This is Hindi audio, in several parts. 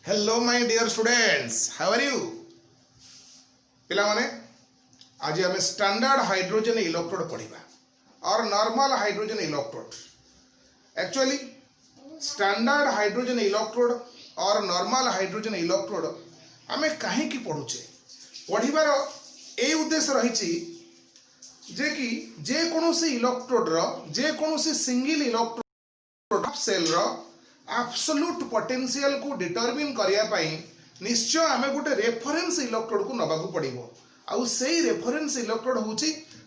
Hello my dear students, how are you पिला माने। आज आम स्टैंडर्ड हाइड्रोजन इलेक्ट्रोड पढ़ा और normal hydrogen electrode. Actually standard hydrogen electrode और नॉर्मल हाइड्रोजन इलेक्ट्रोड आम कहीं पढ़ुचे पढ़ार यही उद्देश्य रही जे कि जेकोसी इलेक्ट्रोड जेकोसी single electrode cell absolute potential को डिटरमिन करने निश्चय आम गोटे रेफरेंस इलेक्ट्रोड को नबाक पड़ो। आउ से रेफरेंस इलेक्ट्रोड हूँ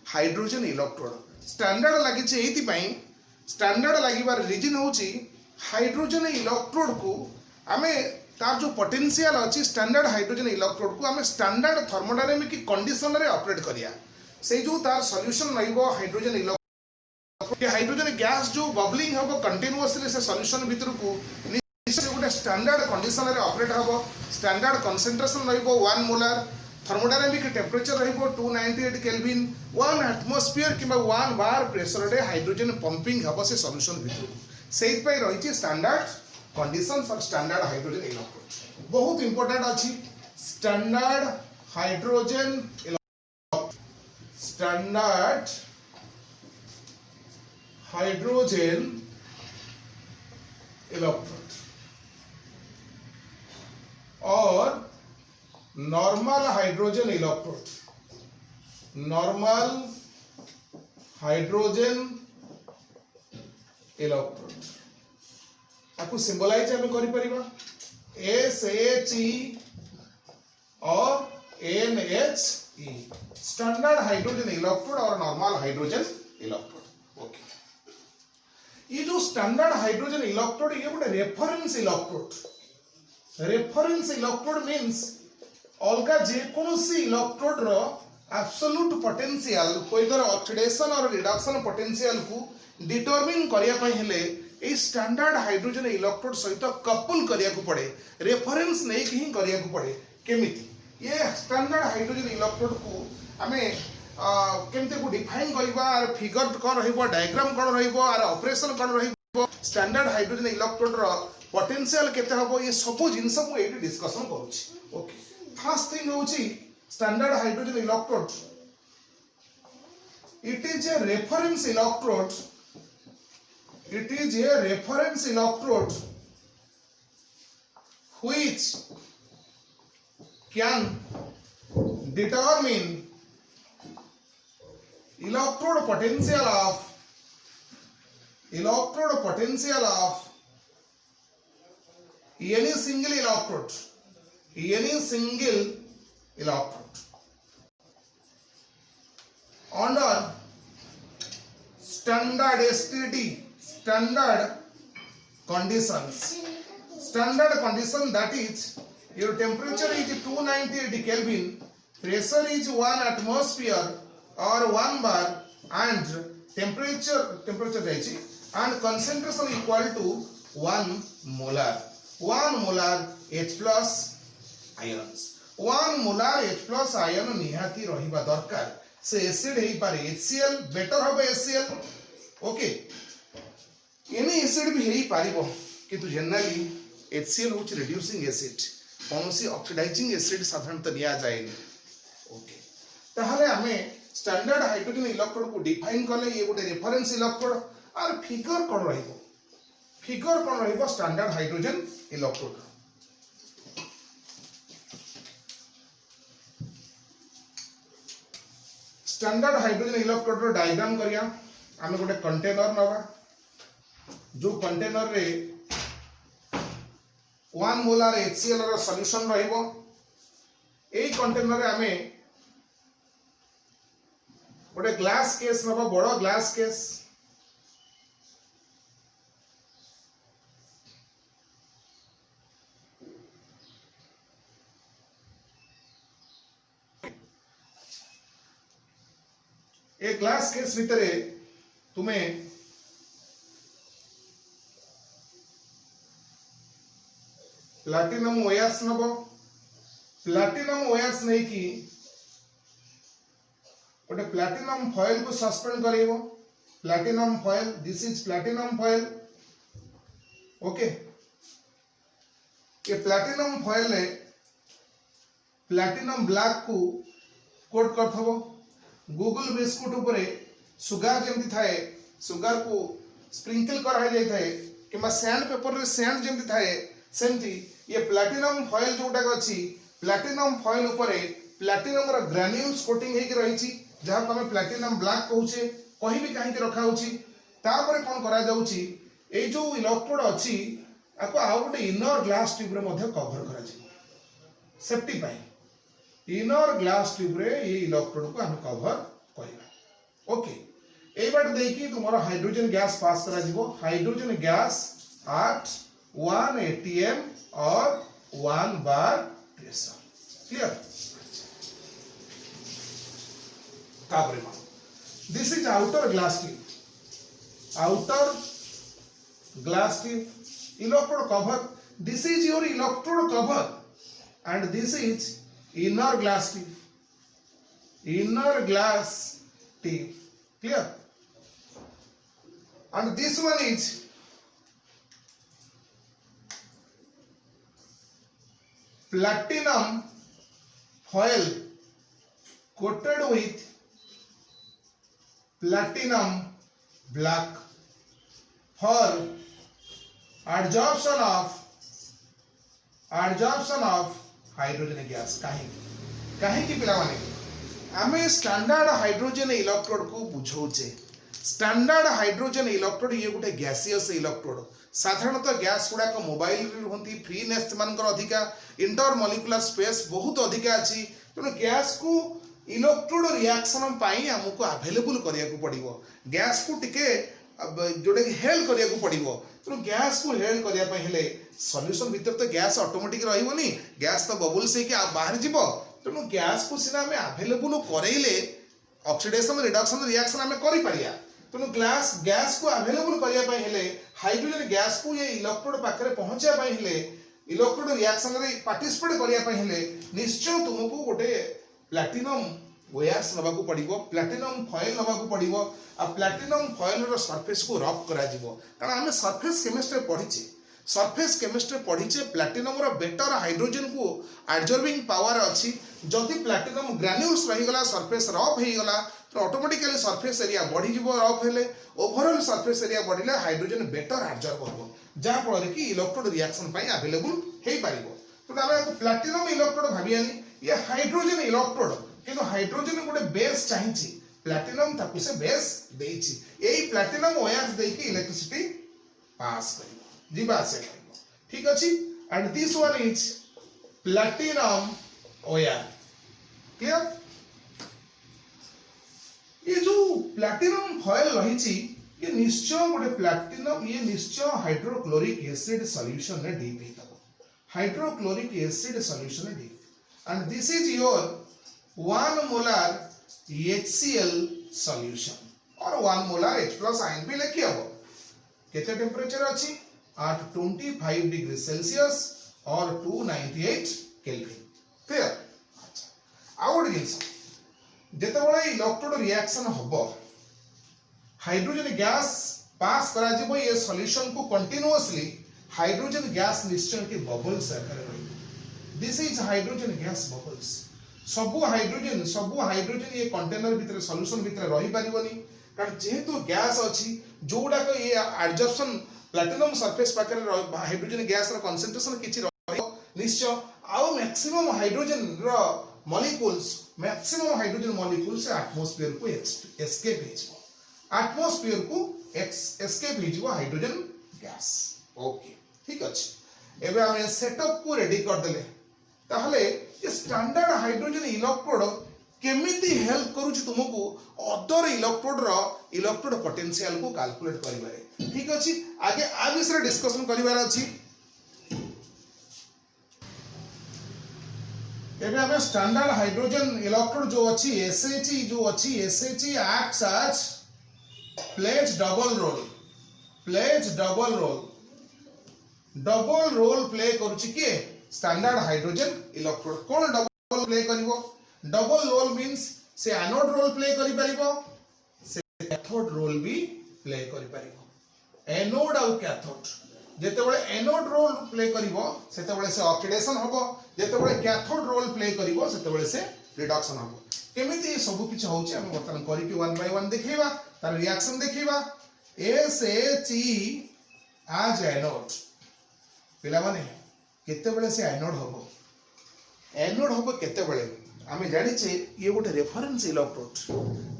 हाइड्रोजन इलेक्ट्रोड। स्टैंडर्ड लगी स्टैंडर्ड लगिबार रीजन हूँ हाइड्रोजन इलेक्ट्रोड को आम तार जो पोटेंशियल अच्छी स्टैंडर्ड हाइड्रोजन इलेक्ट्रोड को आम स्टैंडर्ड थर्मोडायनामिक कंडीशन रे ऑपरेट करिया। से जो तार सॉल्यूशन रहिबो हाइड्रोजन इलेक्ट्रोड हाइड्रोजन गैस जो बबलिंग हम कंटिन्यूअसली से सॉल्यूशन भीतर को गोटे स्टैंडर्ड कंडीशन रे ऑपरेट हम। स्टैंडर्ड कंसंट्रेशन रहिबो 1 मोलार, थर्मोडायनामिक टेम्परेचर रहिबो 298 केल्विन, 1 एटमॉस्फेयर किबा 1 बार प्रेशर रे हाइड्रोजन पंपिंग हम से सॉल्यूशन भीतर को। सेहि पई रहिछि standard condition for standard hydrogen electrode. बहुत इंपोर्टेंट अछि standard hydrogen electrode. Standard hydrogen electrode और normal hydrogen electrode. Normal hydrogen electrode आपको सिंबलाइज आम कर SHE और NHE। स्टैंडर्ड हाइड्रोजन इलेक्ट्रोड और नॉर्मल हाइड्रोजन इलेक्ट्रोड। ओके, ये जो स्टैंडर्ड हाइड्रोजन इलेक्ट्रोड ये गोटे reference electrode. Reference electrode means अलगा जेकोसी इलेक्ट्रोड रो एब्सोल्यूट पोटेंशियल कोइदर ऑक्सीडेशन और रिडक्शन पोटेंशियल को डिटरमिन करिया पई हेले ए स्टैंडर्ड हाइड्रोजन इलेक्ट्रोड सहित कपल करिया को पड़े। रेफरेंस नहीं कि ही करिया को पड़े। केमिति ये स्टैंडर्ड हाइड्रोजन इलेक्ट्रोड को हमें केमते को डिफाइन करबा, फिगर कोन रहइबो, डायग्राम कोन रहइबो, आर ऑपरेशन कोन रहइबो, स्टैंडर्ड हाइड्रोजन इलेक्ट्रोड रो पोटेंशियल केते हबो, ये सब जिंस को एठी डिस्कशन करूची। ओके, फर्स्ट थिंग होची standard hydrogen electrode. It is a reference electrode. It is a reference electrode which can determine electrode potential of any single electrode. Any single electrode under standard STD. Standard conditions. Standard condition, that is your temperature is 298 Kelvin, pressure is 1 atmosphere or 1 bar, and temperature जाइछि and concentration equal to 1 molar. 1 molar H plus ions. 1 molar H plus ion निहाती रहिबा दरकार। से एसिड हेई पारे HCl, बेटर होबे HCl। ओके, एनी एसिड भी हेई पारिबो किंतु जनरली HCl होच रिड्यूसिंग एसिड, कोनोसी ऑक्सीडाइजिंग एसिड साधारणतः लिया जाएनी। ओके, ताहले हमें स्टैंडर्ड हाइड्रोजन इलेक्ट्रोड को डिफाइन करले ये गोटे रेफरेंस इलेक्ट्रोड और फिगर कोन रहइबो। फिगर कोन रहइबो standard hydrogen electrode. Standard hydrogen electrode रो डायग्राम करिया। आमे गोटे कंटेनर नबा, जो कंटेनर रे 1 मोलार HCl रो सॉल्यूशन रहइबो। एई कंटेनर रे आमे गोटे ग्लास केस नबा, बड़ो ग्लास केस। ए ग्लास केस भितरे तुम्हें प्लैटिनम वायर्स नबो। प्लैटिनम वायर्स नहीं कि गोटे प्लैटिनम फॉयल को सस्पेंड करेबो। Platinum foil, this is platinum foil. Okay, ये प्लैटिनम फॉयल प्लैटिनम ब्लैक को कोट करथबो गूगल बिस्कुट उपरे सुगार जेमती थाए सुगार को स्प्रिंकल करा जाय थाए किबा सैंड पेपर रे सैंड जेमती थाए सेमती ये प्लैटिनम फॉयल जोटा अछि प्लैटिनम फॉयल उपरे प्लैटिनम रो ग्रैन्युल्स कोटिंग हेकि रहिछि जहाँ को हमें प्लैटिनम ब्लैक कहूचे कहीं भी कहीं रखा होची तापर कोन करा जाउची ए जो इलेक्ट्रोड अछि आको आ गोटे इनर ग्लास ट्यूब रे मध्ये कवर करा जाय सेफ्टी पाई इनर ग्लास ट्यूब रे ये इलेक्ट्रोड को हम कवर करबा ओके ए बात देखि तुम्हारा हाइड्रोजन गैस पास करा जीवो हाइड्रोजन गैस at 1 atm और 1 bar pressure clear तापर मान this is outer glass tube electrode cover this is your electrode cover and this is inner glass tube clear and this one is platinum foil coated with platinum black for adsorption of hydrogen gas कहीं की पिला माने आमे स्टैंडर्ड हाइड्रोजन इलेक्ट्रोड को बुझौचे स्टैंडर्ड हाइड्रोजन इलेक्ट्रोड ये गोटे गैसियस इलेक्ट्रोड साधारणतः गैस गुड़ा मोबाइल होती फ्रीनेस मानकर अधिका इंटर मॉलिक्यूलर स्पेस बहुत अधिका अछि तेणु गैस को इलेक्ट्रोड रिएक्शन पाई हमको अवेलेबल करिया को पड़िबो गैस को टिके जोड़े हेल्प करिया को पड़िबो तेणु गैस को हेल्प करिया पई हेले सॉल्यूशन भीतर तो गैस ऑटोमेटिक रहइबोनी गैस तो बबल्स हे कि बाहर जीवो तेणु गैस को सिना हमें अवेलेबल करैले ऑक्सीडेशन रिडक्शन रिएक्शन हमें करि परिया तेणु गैस को अवेलेबल करिया पई हेले हाइड्रोजन गैस को ये इलेक्ट्रोड पाखरे पहुंचा पई हेले इलेक्ट्रोड रिएक्शन रे पार्टिसिपेट करिया पई हेले निश्चय तुमको गोटे प्लैटिनम वायर्स नबाकू पड़िबो प्लैटिनम फॉयल नबाकू पड़िबो आ प्लैटिनम फॉयल रो सरफेस को रफ करा जिवो कारण हमें सरफेस केमिस्ट्री पढ़ीचे प्लैटिनम रो बेटर हाइड्रोजन को एब्जॉर्बिंग पावर अछि जदि प्लैटिनम ग्रैन्युल्स रही गला सरफेस रफ हे गला तो ऑटोमेटिकली सरफेस एरिया बढ़ी जिवो रफ हेले overall surface area बढ़िले hydrogen better absorb होबो जा फल कि इलेक्ट्रोड रिएक्शन पई अवेलेबल हे पारिबो तो हमें प्लैटिनम इलेक्ट्रोड भाबियानी ये हाइड्रोजन इलेक्ट्रोड किंतु हाइड्रोजन गोटे बेस चाहिए प्लैटिनम ताकू से बेस देछि एई प्लैटिनम वायर्स देकी इलेक्ट्रिसिटी पास करिवो जीवा से करिवो ठीक अछि and this one is platinum wire clear ये जो प्लैटिनम फॉयल रहिछि ये निश्चय गोटे प्लैटिनम ये निश्चय हाइड्रोक्लोरिक एसिड सॉल्यूशन रे डीप हेतबो हाइड्रोक्लोरिक एसिड सॉल्यूशन रे deep and this is your 1 molar HCl solution और 1 molar H plus ion भी लिखी हबो केते टेम्परेचर अछि at 25 डिग्री सेल्सियस और 298 केल्विन क्लियर अच्छा आउट गिल्स जेते बळे इलेक्ट्रोड रिएक्शन हबो हाइड्रोजन गैस पास करा जिवो ये सॉल्यूशन को कंटीन्यूअसली हाइड्रोजन गैस निश्चय के बबल्स आकार रही this is hydrogen gas bubbles सबु हाइड्रोजन ये कंटेनर भीतर सॉल्यूशन भीतर रही परिबनी कारण जेहेतु गैस अछि जोडा को ये एब्जॉर्प्शन प्लैटिनम सरफेस पाकर हाइड्रोजन गैस रो कंसंट्रेशन किछि रहिबो निश्चय आउ मैक्सिमम हाइड्रोजन रो मॉलिक्यूल्स एटमॉस्फेयर को एस्केप हिजबो एटमॉस्फेयर को एस्केप हिजबो हाइड्रोजन गैस ओके ठीक अछि एबे हम सेटअप को रेडी कर देले ताहले ये स्टैंडर्ड हाइड्रोजन इलेक्ट्रोड केमिति हेल्प करूची तुमको अदर इलेक्ट्रोड पोटेंशियल को कैलकुलेट करिबारे ठीक अछि आगे आ विषय डिस्कशन करिबार अछि एबे हमें स्टैंडर्ड हाइड्रोजन इलेक्ट्रोड जो अछि SHE acts as plays double role play करूची के स्टैंडर्ड हाइड्रोजन इलेक्ट्रोड कोन डबल प्ले करिवो डबल रोल मींस से एनोड रोल प्ले करि परिबो से कैथोड रोल भी प्ले करि परिबो एनोड और कैथोड जेतेबेले एनोड रोल प्ले करिवो सेतेबेले से ऑक्सीडेशन हबो जेतेबेले कैथोड रोल प्ले करिवो सेतेबेले से रिडक्शन हबो केमिति सब किछ होउची हम बर्तन करी कि 1 बाय 1 देखैबा तार रिएक्शन देखैबा SHE आज एनोड पिला माने केतेबेले से एनोड हबो केतेबेले आमे जानि छे ये गोटे रेफरेंस इलेक्ट्रोड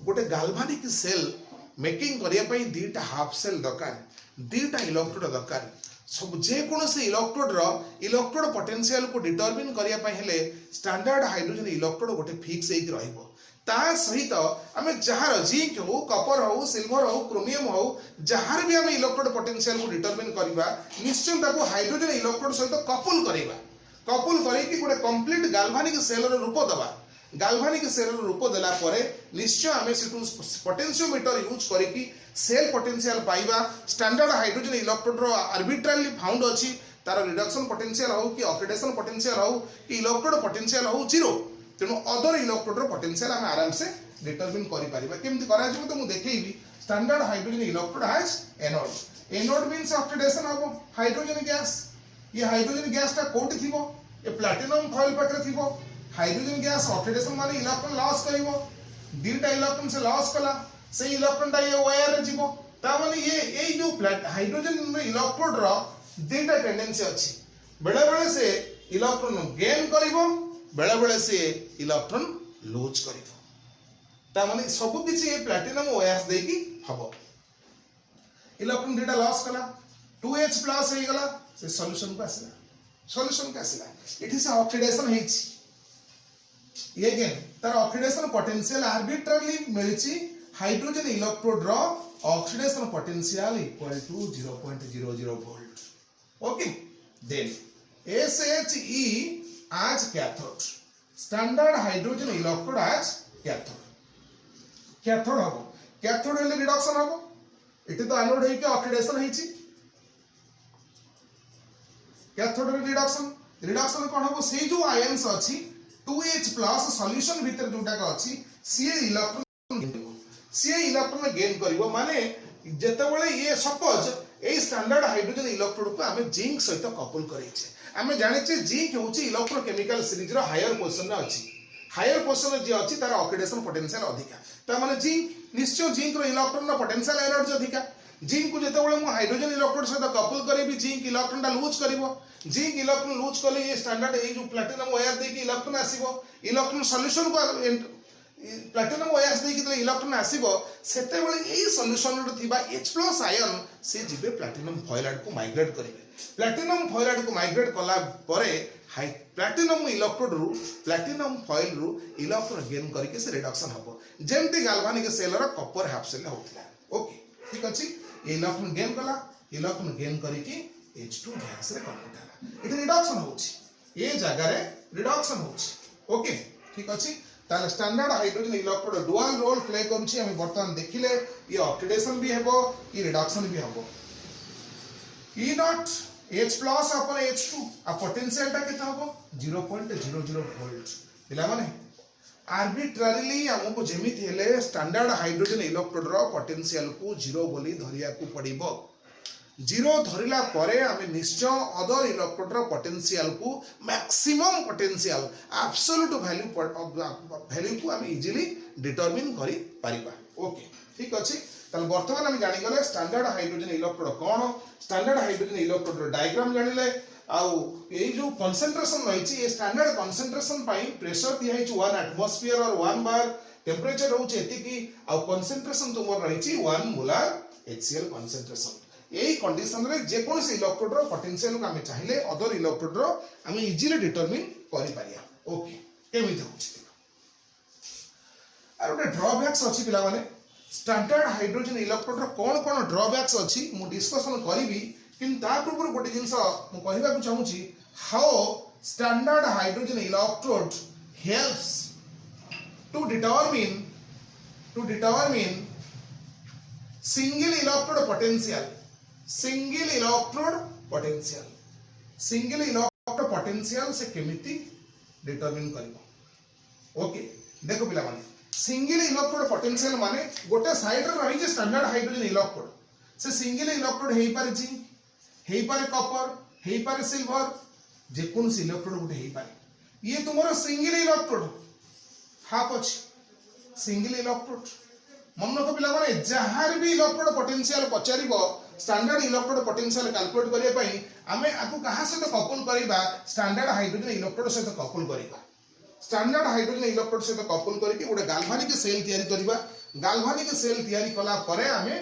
गोटे गाल्वानिक सेल मेकिंग करिया पई दीटा हाफ सेल दरकार दीटा इलेक्ट्रोड दरकार सब जे कोनोसी इलेक्ट्रोड पोटेंशियल को डिटरमिन करिया पई हेले स्टैंडर्ड हाइड्रोजन इलेक्ट्रोड गोटे फिक्स हेक रहइबो ता सहित आमे जहार जिंक हो कॉपर हो सिल्वर हो क्रोमियम हो जहार भी आमे इलेक्ट्रोड पोटेंशियल को डिटरमिन करिबा निश्चय ताको हाइड्रोजन इलेक्ट्रोड सहित कपल करिबा कपल करेकी गोटे कंप्लीट गाल्वानिक सेल रो रूप दबा गाल्वानिक सेल रो रूप देला परे निश्चय आमे सेटू पोटेंशियोमीटर यूज करेकी सेल पोटेंशियल पाइबा स्टैंडर्ड हाइड्रोजन इलेक्ट्रोड रो आर्बिट्रली फाउंड अछि तार रिडक्शन पोटेंशियल हो कि ऑक्सीडेशन पोटेंशियल हो कि इलेक्ट्रोड पोटेंशियल हो जीरो तेणु अदर इलेक्ट्रोड रो पोटेंशियल आमे आराम से डिटरमिन करि परिबा केमति करा जब तो मु देखैबी standard hydrogen electrode as anode means oxidation हो हाइड्रोजन गैस ये हाइड्रोजन गैस टा कोट थिबो ए प्लैटिनम फॉइल पकरे थिबो हाइड्रोजन गैस ऑक्सीडेशन माने इलेक्ट्रॉन लॉस करिवो दीटा इलेक्ट्रॉन से लॉस कला से इलेक्ट्रॉन टा ये वायर रे जीवो ता माने ये जो हाइड्रोजन इलेक्ट्रोड रो दीटा टेंडेंसी अछि बेले बेले से इलेक्ट्रॉन गेन करिवो बेले बेले से इलेक्ट्रॉन लूज करिवो ता माने सब किछि ये प्लैटिनम वायर्स देकी हबो इलेक्ट्रॉन दीटा लॉस कला 2H प्लस हे गला से सॉल्यूशन को आसिला इठी से ऑक्सीडेशन हेछि ये अगेन तार ऑक्सीडेशन पोटेंशियल आर्बिट्रली मिलछि हाइड्रोजन इलेक्ट्रोड रो oxidation potential equal to 0.00 volt okay then SHE as cathode standard hydrogen electrode as cathode हबो कैथोड हेले रिडक्शन हबो इठी तो एनोड हे के ऑक्सीडेशन हेछि कैथोड रिडक्शन कोन हबो से जो आयन्स अछि 2H प्लस सॉल्यूशन भीतर जोटा का अछि सी इलेक्ट्रॉन गेन करिवो माने जेतेबेले ये सपोज ए स्टैंडर्ड हाइड्रोजन इलेक्ट्रोड को हमें जिंक सहित कपल करै छै हमें जाने छै जिंक होछि इलेक्ट्रोकेमिकल सीरीज रो हायर पोजीशन रे अछि हायर पोजीशन जे अछि तार ऑक्सीडेशन पोटेंशियल अधिका त माने जिंक निश्चय जिंक रो इलेक्ट्रॉन रो पोटेंशियल एनर्जी अधिका जिंक को जेतेबेले मु हाइड्रोजन इलेक्ट्रोड सहित कपल करेबी जिंक इलेक्ट्रॉन टा लूज करिवो जिंक इलेक्ट्रॉन लूज कले ये स्टैंडर्ड ए जो प्लैटिनम वायर दे कि इलेक्ट्रॉन आसीबो इलेक्ट्रॉन सॉल्यूशन को प्लैटिनम वायर्स दे कि इलेक्ट्रॉन आसीबो सेतेबेले ए सॉल्यूशन रो थिबा H+ आयन से जिबे प्लैटिनम फॉइलाइड को माइग्रेट करिवे प्लैटिनम फॉइलाइड को माइग्रेट कला परे हाई प्लैटिनम इलेक्ट्रोड रु प्लैटिनम फॉइल रु इलेक्ट्रॉन गेन करके से रिडक्शन हबो जेमति गाल्वानिक cell row copper half cell होतला ओके ठीक अछि इलेक्ट्रॉन गेन करके H2 गैस रे कन्वर्ट होला इथे रिडक्शन होछि ये जगह रे रिडक्शन होछि ओके ठीक अछि ताले standard hydrogen electrode dual role play करूछि हम वर्तमान देखिले ये ऑक्सीडेशन भी हेबो ये रिडक्शन भी हेबो E0 H+ अपन H2 आ पोटेंशियल टा केता हेबो 0.00 वोल्ट पिला माने आर्बिट्ररीली हमको जेमिति हेले स्टैंडर्ड हाइड्रोजन इलेक्ट्रोड रो पोटेंशियल को 0 बोली धरिया को पड़िबो 0 धरिला परे हमें निश्चय अदर इलेक्ट्रोड रो पोटेंशियल को मैक्सिमम पोटेंशियल एब्सोल्यूट वैल्यू को हम इजीली डिटरमिन करि परिबा ओके ठीक अछि तल वर्तमान हम जानि गले स्टैंडर्ड हाइड्रोजन इलेक्ट्रोड कोन स्टैंडर्ड हाइड्रोजन इलेक्ट्रोड रो डायग्राम जानिले आउ ए जो कंसंट्रेशन रहिछि a standard concentration pi pressure दिया हिच 1 एटमॉस्फियर और 1 बार टेंपरेचर होछि एति की आउ कंसंट्रेशन तुमर रहिछि 1 मोलार HCl कंसंट्रेशन एई कंडीशन रे जे कोनसे इलेक्ट्रोड रो पोटेंशियल को हम चाहिले अदर इलेक्ट्रोड रो हम इजीली डिटरमिन करि पारिया ओके केमिति होछि आरो ने ड्रॉबैक्स अछि पिला माने स्टैंडर्ड हाइड्रोजन इलेक्ट्रोड रो कोन ड्रॉबैक्स अछि मु डिस्कशन करिवि किंतु ता पूर्व गोटे जिंस मु कहबा को चाहूची how standard hydrogen electrode helps to determine single electrode potential से केमिति डिटरमिन करिवो ओके देखो पिला माने सिंगल इलेक्ट्रोड पोटेंशियल माने गोटे साइड रे रही जे स्टैंडर्ड हाइड्रोजन इलेक्ट्रोड से सिंगल इलेक्ट्रोड हेई पारे जिंक हेई पारे कॉपर हेई पारे सिल्वर जेकोसी इलेक्ट्रोड गोटे हेई पारे ये तुमर सिंगल इलेक्ट्रोड हाफ अछि सिंगल इलेक्ट्रोड मन रख पिला माने जहार भी इलेक्ट्रोड पोटेंशियल पचारिबो स्टैंडर्ड इलेक्ट्रोड पोटेंशियल कैलकुलेट करिया पई आमे आकु कहा से कपल करिबा स्टैंडर्ड हाइड्रोजन इलेक्ट्रोड से कपल करिबा स्टैंडर्ड हाइड्रोजन इलेक्ट्रोड से कपल करके गोटे गाल्वानिक सेल तैयारी करिबा गाल्वानिक सेल तैयारी कला परे आमे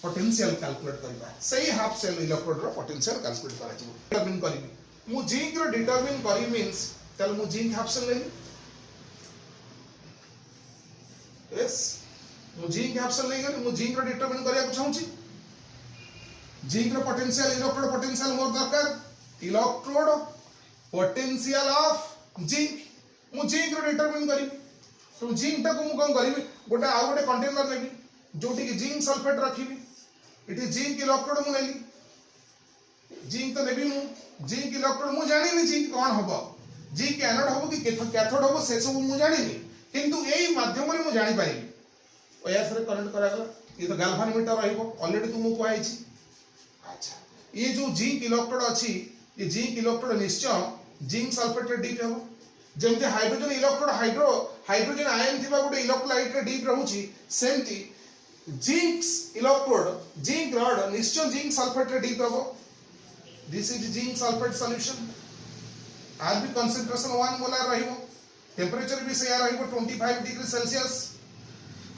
पोटेंशियल कैलकुलेट करिबा सही हाफ सेल इलेक्ट्रोड रो पोटेंशियल कैलकुलेट करा जिवो डिटरमिन करिबी मु जिंक रो डिटरमिन करी मींस तल मु जिंक हाफ सेल लेली यस मु जिंक हाफ सेल लेली मु जिंक रो डिटरमिन करिया को चाहूची जिंक रो पोटेंशियल इलेक्ट्रोड पोटेंशियल मोर दरकार इलेक्ट्रोड पोटेंशियल ऑफ जिंक मु जिंक रो डिटरमिन करी तो जिंक टा को मु कोन करिवि गोटे आ गोटे कंटेनर लेबी जोटी कि जिंक सल्फेट रखिबी इटी जिंक इलेक्ट्रोड मु लेली जिंक तो लेबी मु जिंक इलेक्ट्रोड मु जानि नि जिंक कोन हबो जिंक एनोड हबो कि कैथोड हबो से सब मु जानि नि किंतु एई माध्यम रे मु जानि पारिबी ओया सरे कनेक्ट करा गला ये तो गाल्वानोमीटर रहइबो ऑलरेडी तुमु कहै छी अच्छा ये जो जिंक इलेक्ट्रोड अछि ये जिंक इलेक्ट्रोड निश्चय जिंक सल्फेट रे डीप हेबो जेमते हाइड्रोजन इलेक्ट्रोड हाइड्रोजन आयन थिबा गोटे इलेक्ट्रोलाइट रे डीप रहउची सेमती जिंक इलेक्ट्रोड जिंक रॉड निश्चय जिंक सल्फेट रे डीप रहबो this is zinc sulphate solution आज भी कंसंट्रेशन 1 मोलार रहइबो टेंपरेचर भी सेया रहइबो 25 डिग्री सेल्सियस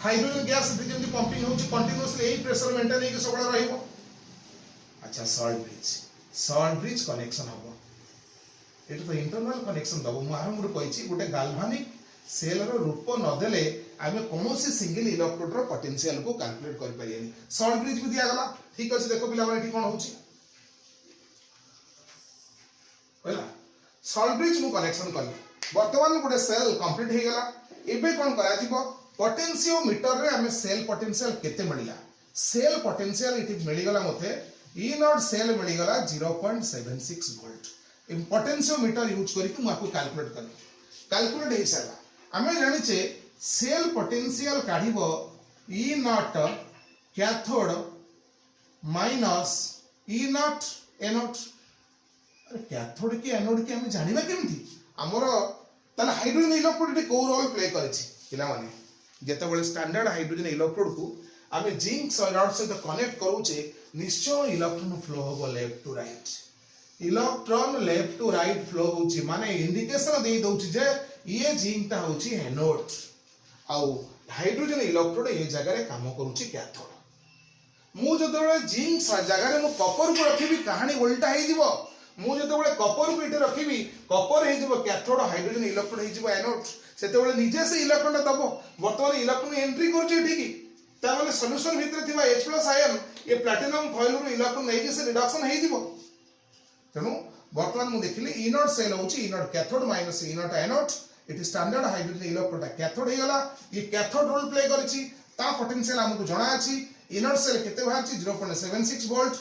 हाइड्रोजन गैस जेमते पंपिंग होची कंटीन्यूअसली एई प्रेशर मेंटेन हेके सबला रहइबो अच्छा सॉल्ट ब्रिज कनेक्शन हबो एटा तो इंटरनल कनेक्शन दबो मु आरंभ कहिछि गोटे गाल्वानिक सेल रो रूप न देले आमे कोनोसी सिंगल इलेक्ट्रोड रो पोटेंशियल को कैलकुलेट कर परियनी सॉल्ट ब्रिज भी दिया गला ठीक अछि देखो पिला माने ठीक कोन होछि होला सॉल्ट ब्रिज मु कनेक्शन करली वर्तमान गोटे सेल कंप्लीट हे गला एबे कोन करा जिवो पोटेंशियोमीटर रे आमे सेल पोटेंशियल केते मिलिला सेल पोटेंशियल इति मिलि गला मते ई नॉट सेल मिलि गला 0.76 वोल्ट पोटेंशियोमीटर यूज करके मु आपको कैलकुलेट हे सारा आमे जानि छे सेल पोटेंशियल काढिबो E nought cathode minus E not anode अरे कैथोड की एनोड की हमें जानिबा केमथि हमरो तले हाइड्रोजन इलेक्ट्रोड को रोल प्ले करछि पिला माने जेते बेले स्टैंडर्ड हाइड्रोजन इलेक्ट्रोड को आमे जिंक रॉड से कनेक्ट करूचे निश्चय इलेक्ट्रॉन फ्लो होबो left to right electron left to right flow होची माने इंडिकेशन दे दोची जे ये जिंक ता होची एनोड आउ हाइड्रोजन इलेक्ट्रोड ए जगह रे काम करूची कैथोड मु जतबेले जिंक जगह रे मु कॉपर को रखिबी कहानी उल्टा हे जिवो मु जतबेले कॉपर को इटे रखिबी कॉपर हे जिवो कैथोड हाइड्रोजन इलेक्ट्रोड हे जिवो एनोड सेतेबेले निजे से इलेक्ट्रॉन दबो वर्तमान इलेक्ट्रॉन एंट्री करची ठीकी ता माने सॉल्यूशन भीतर थिबा H+ आयन ये प्लैटिनम फॉइल रो इलेक्ट्रॉन हे से रिडक्शन हे जिवो तेनु वर्तमान मु देखिले ई नॉट सेल होची E nought cathode minus E not anode it is standard hydrogen electrode cathode हे गला ये कैथोड रोल प्ले करछि ता पोटेंशियल हमकु जणा अछि ई नॉट सेल केते बाहरछि 0.76 volt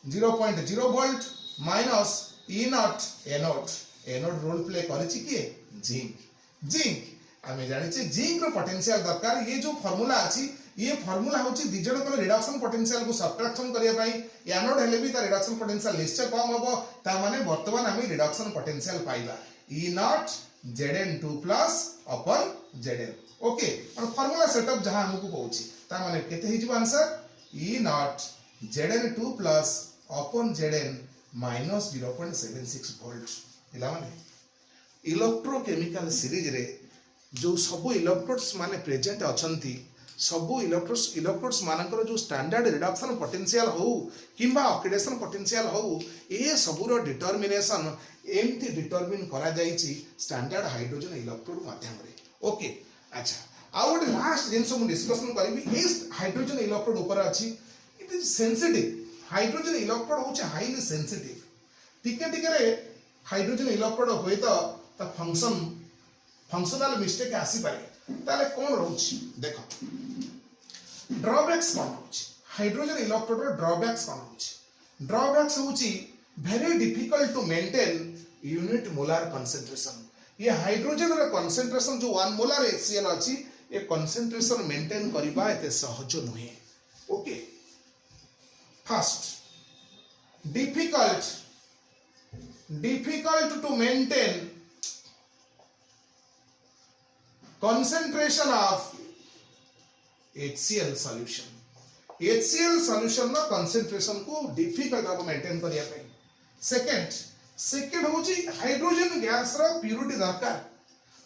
0.0 volt minus E not anode role play करछि के जिंक आमे जानि छी जिंक रो पोटेंशियल दरकार ये जो फार्मूला अछि ये फार्मूला होची दिजण को रिडक्शन पोटेंशियल को सब्ट्रैक्शन करिया पई एनोड हेले भी ता रिडक्शन पोटेंशियल निश्चय कम होबो ता माने वर्तमान हम रिडक्शन पोटेंशियल पाइबा ई नॉट Zn2 प्लस अपन Zn ओके और फार्मूला सेटअप जहां हमकु कहूची ता माने केते हि जिवो answer E nought Zn2 plus अपन Zn माइनस 0.76 वोल्ट इला माने इलेक्ट्रोकेमिकल सीरीज रे जो सब इलेक्ट्रोड्स माने प्रेजेंट अछंती सब इलेक्ट्रोड्स मानकर जो स्टैंडर्ड रिडक्शन पोटेंशियल हो किंबा ऑक्सीडेशन पोटेंशियल हो ए सबुरो डिटरमिनेशन एमती डिटरमिन करा जाईची स्टैंडर्ड हाइड्रोजन इलेक्ट्रोड माध्यम रे ओके अच्छा आ गोटे लास्ट जिंस मु डिस्कशन करबी ए हाइड्रोजन इलेक्ट्रोड ऊपर अछि it is sensitive hydrogen electrode होचे हाईली सेंसिटिव टिके रे हाइड्रोजन इलेक्ट्रोड होय तो ता फंक्शनल मिस्टेक आसी पारे ताले कोन रहउची देखो ड्रॉबैक्स कोन रहउची हाइड्रोजन इलेक्ट्रोड रो ड्रॉबैक्स कोन रहउची ड्रॉबैक्स होउची very difficult to maintain unit molar concentration ये हाइड्रोजन रो कंसंट्रेशन जो 1 मोलार HCl अछि ए कंसंट्रेशन मेंटेन करबा एते सहज नहे okay first difficult to maintain concentration of HCl solution. HCl solution ना concentration को difficult अब maintain करिया पे. Second होची हाइड्रोजन गैस रा प्यूरिटी दरकार.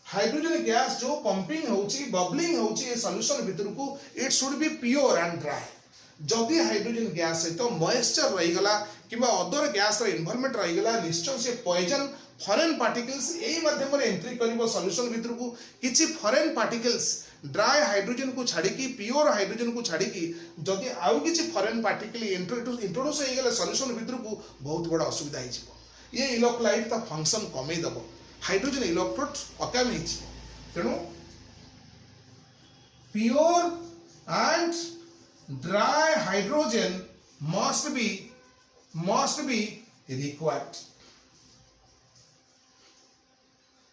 हाइड्रोजन गैस जो पंपिंग होची बबलिंग होची ए सॉल्यूशन भीतर को it should be pure and dry. जदि हाइड्रोजन गैस सहित मॉइस्चर रही गला किबा अदर गैस रा इन्वॉल्वमेंट रही गला निश्चय से पॉइजन फॉरेन पार्टिकल्स एई माध्यम रे एंट्री करिवो सॉल्यूशन भीतर को किछि फॉरेन पार्टिकल्स ड्राई हाइड्रोजन को छाड़ी की प्योर हाइड्रोजन को छाड़ी की जदि आउ किछि फॉरेन पार्टिकल इंट्रोड्यूस हो गेले सॉल्यूशन भीतर को बहुत बड़ा असुविधा हि जिवो. ये इलेक्ट्रोलाइट ता फंक्शन कमे दबो. हाइड्रोजन इलेक्ट्रोड अकाम हि छि तेनु pure and dry hydrogen must be required,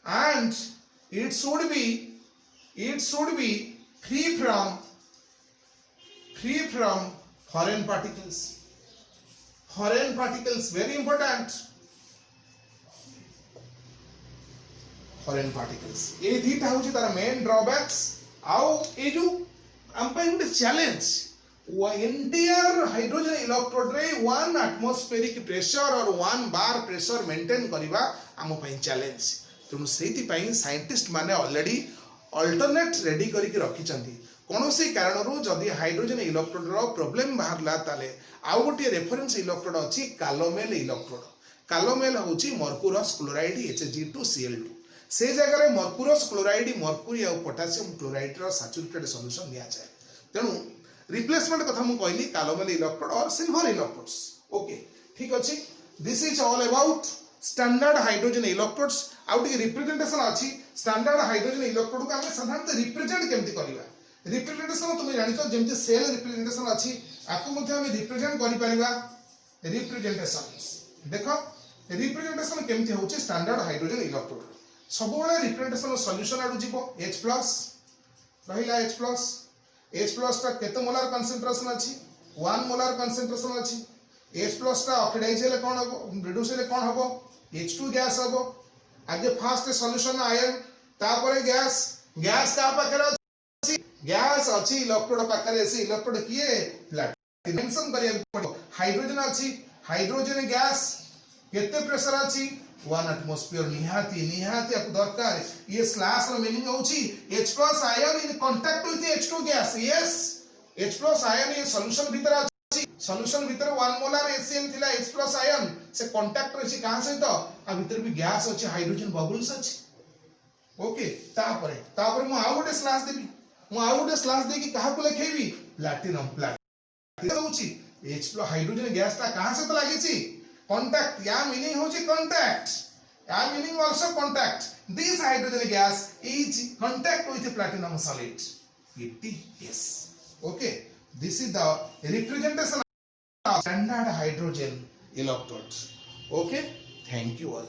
and it should be free from foreign particles. Very important. foreign particles ए दीटा होची तार मेन ड्रॉबैक्स. आउ ए जो हम पे गुटे चैलेंज एंटायर हाइड्रोजन इलेक्ट्रोड रे 1 एटमॉस्फेरिक प्रेशर और 1 बार प्रेशर मेंटेन करबा हम पई चैलेंज. तेनु सेति पई साइंटिस्ट माने ऑलरेडी अल्टरनेट रेडी करी के रखी चंदी. कोनोसी कारणरू जदि हाइड्रोजन इलेक्ट्रोड रो प्रॉब्लम बाहरला ताले आउ गोटे रेफरेंस इलेक्ट्रोड अछि कालोमेल इलेक्ट्रोड. कालोमेल होची मर्क्यूरस क्लोराइड Hg2Cl2. से जगह रे मर्क्यूरस क्लोराइड मर्क्यूरी और पोटेशियम क्लोराइड रो सैचुरेटेड सॉल्यूशन लिया जाए. तेनु रिप्लेसमेंट कथा मु कहली कालोमेल इलेक्ट्रोड और सिल्वर इलेक्ट्रोड्स. ओके ठीक अछि. This is all about standard hydrogen electrodes. Out की रिप्रेजेंटेशन अछि स्टैंडर्ड हाइड्रोजन इलेक्ट्रोड को हम साधारणतः रिप्रेजेंट केमति करिवा. रिप्रेजेंटेशन तुम जानितो जेमति सेल रिप्रेजेंटेशन अछि आकु मध्ये हम रिप्रेजेंट करि परिबा. रिप्रेजेंटेशन देखो रिप्रेजेंटेशन केमति होछि स्टैंडर्ड हाइड्रोजन इलेक्ट्रोड सब बळे रिप्रेजेंटेशन सॉल्यूशन आडू जीवो H+ रहिला H+ ता केते मोलार कंसंट्रेशन अछि 1 मोलार कंसंट्रेशन अछि. H+ ता ऑक्सीडाइज हेले कोन हबो रिड्यूस हेले कोन हबो H2 गैस हबो. आगे फर्स्ट सॉल्यूशन आयन तापरे गैस का पाखरे अछि गैस अछि इलेक्ट्रोड पाखरे से इलेक्ट्रोड किए प्लैटिनम मेंशन करिया पड़ो. हाइड्रोजन अछि हाइड्रोजन गैस केते प्रेशर अछि 1 एटमॉस्फेयर निहाती आपको दरकार. ये स्लैश रो मीनिंग होची H+ ion in contact with H2 gas. Yes H+ ion ये सॉल्यूशन भीतर अछि सॉल्यूशन भीतर 1 मोलार HCl थिला H+ आयन से कांटेक्ट रछि कहां सहित आ भीतर भी गैस अछि हाइड्रोजन बबल्स अछि. ओके तापरे मु आउ गोटे स्लैश देबी देकी कहा को लिखेबी प्लैटिनम होची H+ हाइड्रोजन गैस ता कहां सहित लागि छि contact. या meaning होची contact. या meaning also contact. This hydrogen gas is contact with the platinum solid. PTS. Okay. This is the representation of standard hydrogen electrodes. Okay. Thank you all.